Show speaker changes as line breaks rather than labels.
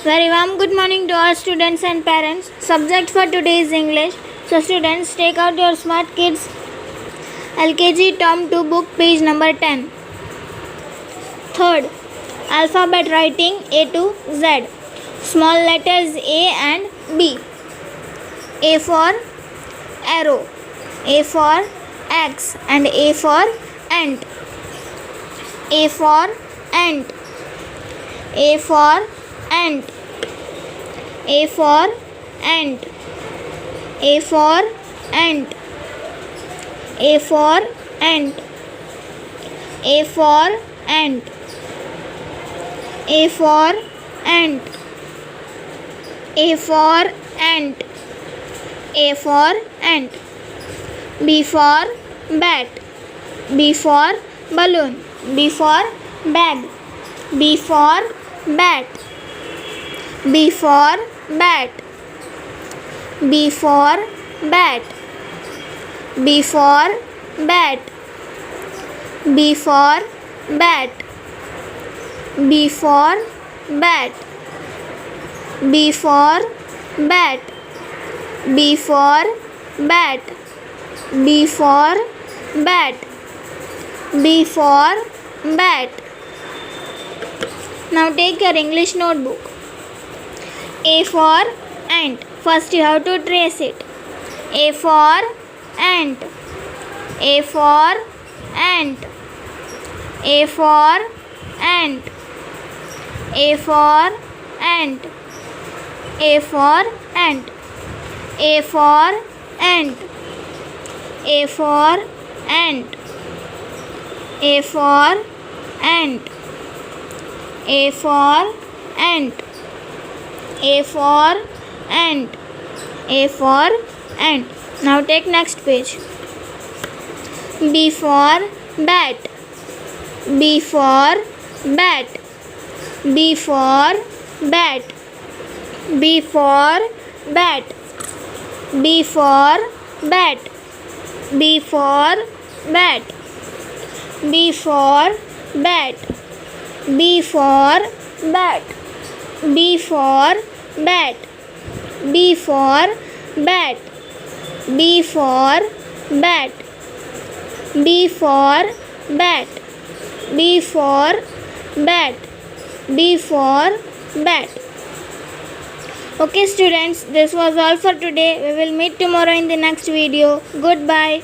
Very warm good morning to all students and parents. Subject for today is English. So students, take out your Smart Kids LKG Tom 2 book, page number 10. Third, alphabet writing A to Z. Small letters A and B. A for arrow, A for X, and A for ant. A for ant. A for ant. A for ant. A for ant. A for ant. A for ant. A for ant. A for ant. A for ant. B for bat. B for balloon. B for bag. B for bat. B for bat. B for bat. B for bat. B for bat. B for bat. B for bat. B for bat. B for bat. B for bat. Now take your English notebook. A for ant. First you have to trace it. A for ant. A for ant. A for ant. A for ant. A for ant. A for ant. A for ant. A for ant. A for ant. A for ant. A for ant. Now take next page. B for bat. B for bat. B for bat. B for bat. B for bat. B for bat. B for bat. B for bat. B for bat. B for bat. B for bat. B for bat. B for bat. B for bat. Okay students, this was all for today. We will meet tomorrow in the next video. Goodbye.